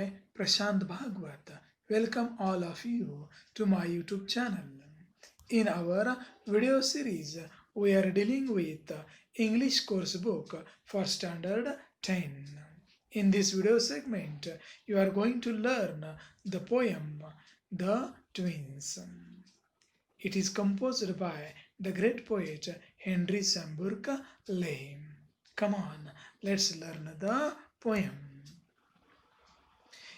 I, Prashant Bhagwat, welcome all of you to my YouTube channel. In our video series, we are dealing with English course book for Standard 10. In this video segment, you are going to learn the poem The Twins. It is composed by the great poet Henry Samburg Lay. Come on, let's learn the poem.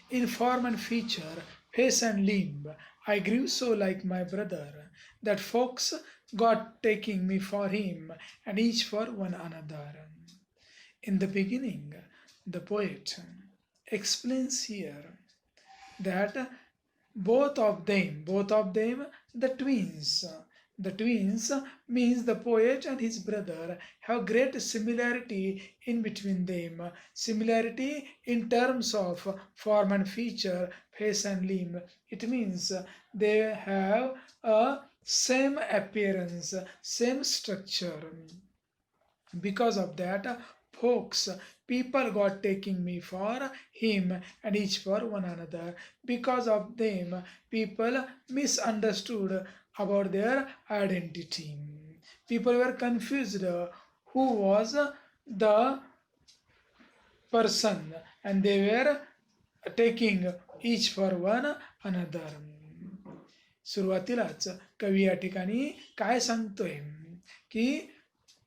In form and feature, face and limb, I grew so like my brother that folks got taking me for him and each for one another. In the beginning, the poet explains here that both of them, the twins means the poet and his brother have great similarity in between them. Similarity in terms of form and feature, face and limb. It means they have a same appearance, same structure. Because of that, folks, people got taking me for him and each for one another. Because of them, people misunderstood about their identity. People were confused who was the person and they were taking each for one another. सुरुवातीलाच कवी या ठिकाणी काय सांगतोय की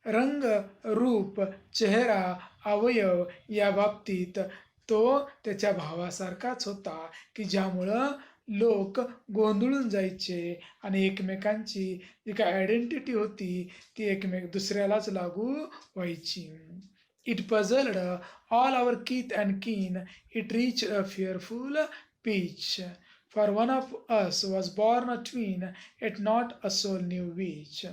रंग, रूप, चेहरा, अवयव या बाबतीत तो त्याच्या भावासारखाच होता की ज्यामुळं लोक गोंधळून जायचे आणि एकमेकांची जी काय आयडेंटिटी होती ती दुसऱ्यालाच लागू व्हायची. It puzzled all our kith and kin, it reach a fearful pitch. For one of us was born a twin, yet not a soul knew which.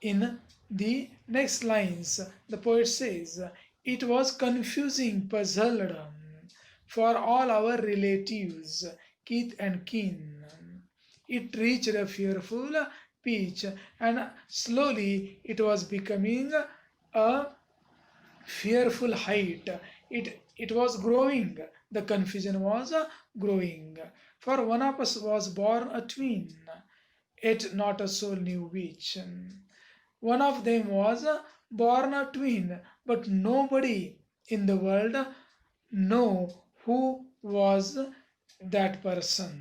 In the next lines, the poet says, it was confusing, puzzled for all our relatives, kith and kin. It reached a fearful pitch, and slowly it was becoming a fearful height. It was growing. The confusion was growing. For one of us was born a twin, yet not a soul knew which. One of them was born a twin, but nobody in the world know who was that person.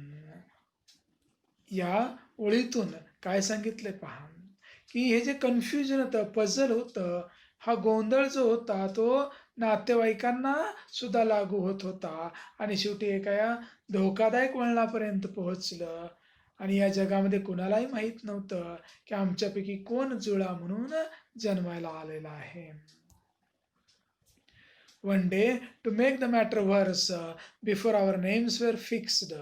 या ओळीतून काय सांगितले पहा की हे जे confusion होतं, puzzle होतं, हा गोंधळ जो होता तो नातेवाईकांना सुद्धा लागू होत होता आणि शेवटी एका धोकादायक वळणापर्यंत पोहोचलं आणि या जगामध्ये कुणालाही माहीत नव्हतं की आमच्यापैकी कोण जुळा म्हणून जन्मायला आलेला आहे. One day, to make the matter worse, before our names were fixed,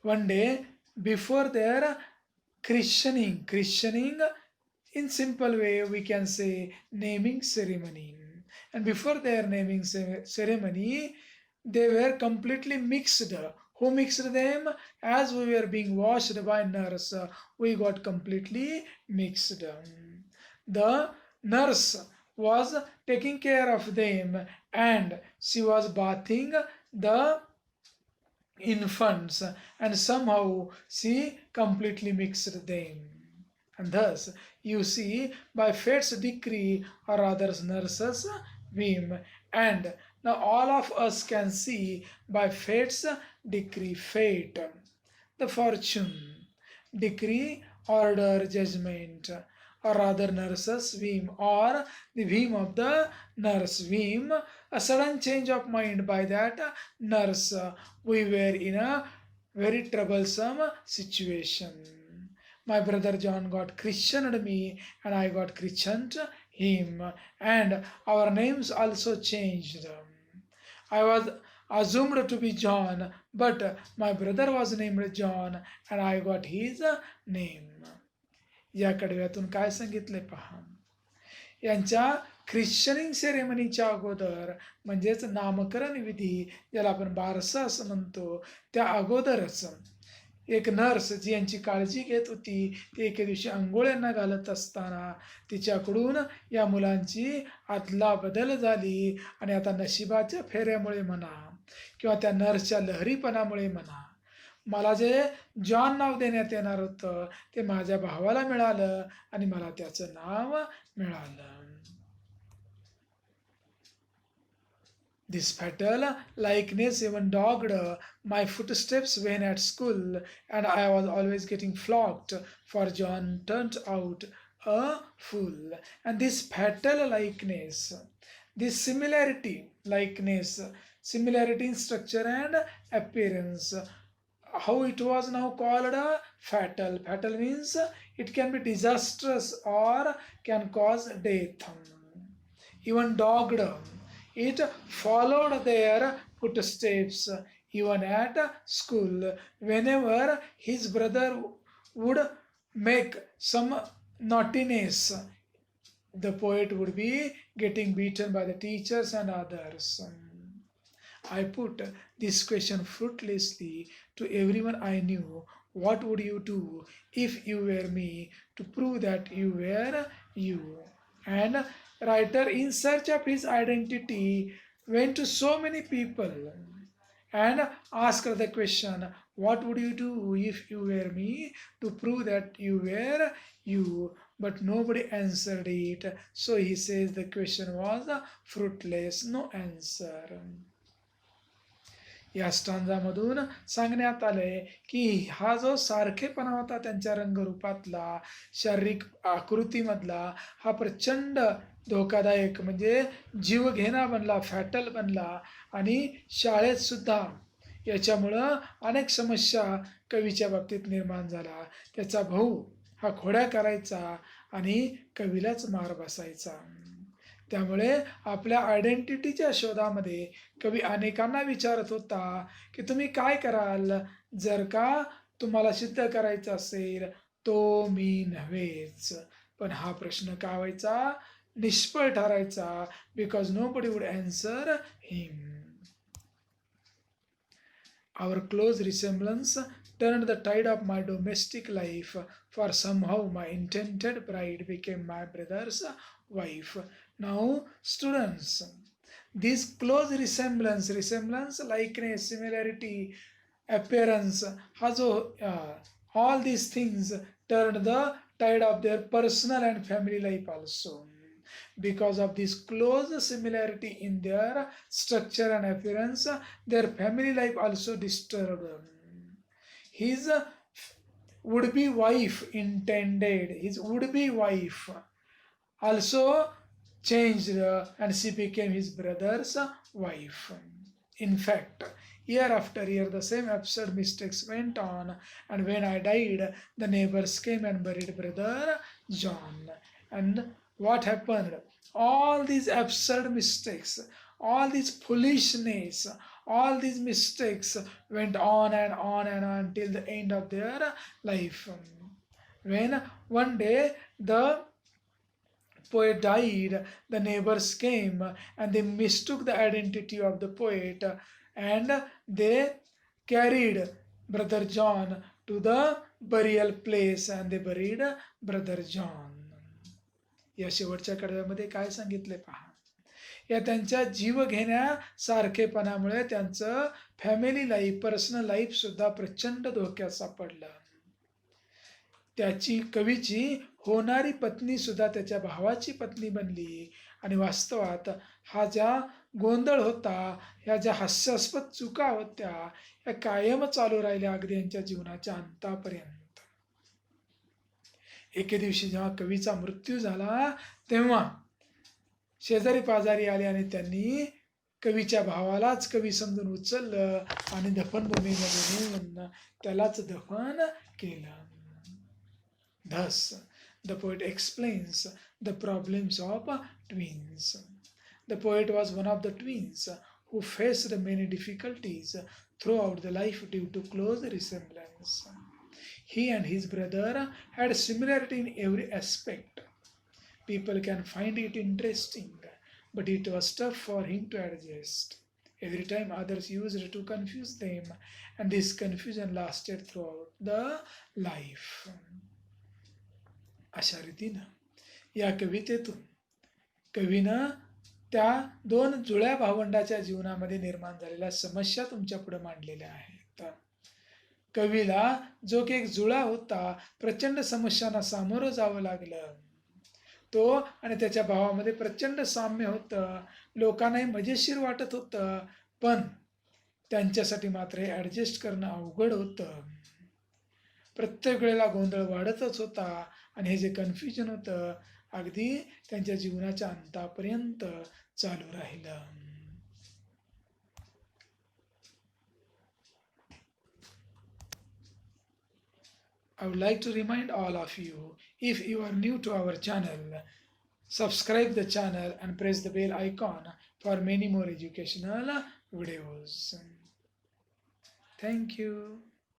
one day before their christening in simple way we can say naming ceremony, and before their naming ceremony they were completely mixed. Who mixed them? As we were being washed by nurse, we got completely mixed. The nurse was taking care of them and she was bathing the infants, and somehow she completely mixed them. And thus you see, by fate's decree, or rather nurse's whim, and now all of us can see by fate's decree, fate, the fortune, decree, order, judgment, or rather nurse's whim, or the whim of the nurse. Whim, a sudden change of mind by that nurse. We were in a very troublesome situation. My brother John got christened me and I got christened him, and our names also changed. I was assumed to be John, but my brother was named John and I got his name. या कडव्यातून काय सांगितले पहा, यांच्या ख्रिश्चनिंग सेरेमनीच्या अगोदर म्हणजेच नामकरण विधी, ज्याला आपण बारसा असं म्हणतो, त्या अगोदरच एक नर्स जी यांची काळजी घेत होती, ती एके दिवशी अंघोळ्यांना घालत असताना तिच्याकडून या मुलांची अदलाबदल झाली आणि आता नशिबाच्या फेऱ्यामुळे म्हणा किंवा त्या नर्सच्या लहरीपणामुळे म्हणा, मला जे जॉन नाव देण्यात येणार होतं ते माझ्या भावाला मिळालं आणि मला त्याचं नाव मिळालं. This fatal likeness even dogged my footsteps when at school, and I was always getting flogged, for John turned out a fool. And this fatal likeness, this similarity in structure and appearance, how it was now called fatal. Fatal means it can be disastrous or can cause death. Even dogged, it followed their footsteps even at school. Whenever his brother would make some naughtiness, the poet would be getting beaten by the teachers and others. I put this question fruitlessly to everyone I knew. What would you do if you were me, to prove that you were you? And writer, in search of his identity, went to so many people and asked the question, what would you do if you were me, to prove that you were you? But nobody answered it. So he says the question was fruitless, no answer. या स्टांजामधून सांगण्यात आलंय की हा जो सारखेपणा होता त्यांच्या रंगरूपातला, शारीरिक आकृतीमधला, हा प्रचंड धोकादायक म्हणजे जीवघेणा बनला, फॅटल बनला. आणि शाळेत सुद्धा याच्यामुळं अनेक समस्या कवीच्या बाबतीत निर्माण झाला. त्याचा भाऊ हा खोड्या करायचा आणि कवीलाच मार बसायचा. त्यामुळे आपल्या आयडेंटिटीच्या शोधामध्ये कवी अनेकांना विचारत होता की तुम्ही काय कराल जर का तुम्हाला सिद्ध करायचं असेल तो मी नव्हेच. पण हा प्रश्न काय व्हायचा, निष्फळ ठरायचा, because nobody would answer him. Our close resemblance turned the tide of my domestic life, for somehow my intended bride became my brother's wife. Now, students, this close resemblance, likeness, similarity, appearance, all these things turned the tide of their personal and family life also. Because of this close similarity in their structure and appearance, their family life also disturbed. His would-be wife also changed and she became his brother's wife. In fact, year after year, the same absurd mistakes went on, and when I died, the neighbors came and buried brother John. And what happened? All these absurd mistakes, all this foolishness, all these mistakes went on and on and on till the end of their life. When one day the poet died, the neighbors came and they mistook the identity of the poet and they carried brother John to the burial place and they buried brother John. या शेवटच्या कडव्यामध्ये काय सांगितले पहा. या त्यांच्या जीव घेण्या सारखेपणामुळे त्यांचं फॅमिली लाईफ, पर्सनल लाईफ सुद्धा प्रचंड धोक्यात सापडलं. त्याची कवीची होणारी पत्नी सुद्धा त्याच्या भावाची पत्नी बनली. आणि वास्तवात हा ज्या गोंधळ होता, ह्या ज्या हास्यास्पद चुका होत्या, या कायम चालू राहिल्या अगदी यांच्या जीवनाच्या अंतापर्यंत. एके दिवशी जेव्हा कवीचा मृत्यू झाला तेव्हा शेजारी पाजारी आले आणि त्यांनी कवीच्या भावालाच कवी समजून उचललं आणि दफनभूमीमध्ये नेऊन त्यालाच दफन केलं. Thus, the poet explains the problems of twins. The poet was one of the twins who faced many difficulties throughout the life due to close resemblance. He and his brother had similarity in every aspect. People can find it interesting, but it was tough for him to adjust. Every time others used to confuse them, and this confusion lasted throughout the life. अशा रीतीनं या कवितेतून कवीनं त्या दोन जुळ्या भावंडाच्या जीवनामध्ये निर्माण झालेल्या समस्या तुमच्या पुढे मांडलेल्या आहेत. कवीला जो की एक जुळा होता, प्रचंड समस्यांना सामोरं जावं लागलं. तो आणि त्याच्या भावामध्ये प्रचंड साम्य होतं, लोकांनाही मजेशीर वाटत होतं, पण त्यांच्यासाठी मात्र हे ॲडजस्ट करणं अवघड होतं. प्रत्येक वेळेला गोंधळ वाढतच होता आणि हे जे कन्फ्युजन होतं अगदी त्यांच्या जीवनाच्या अंतापर्यंत चालू राहिलं. I would like to remind all of you, if you are new to our channel, subscribe the channel and press the bell icon for many more educational videos. Thank you.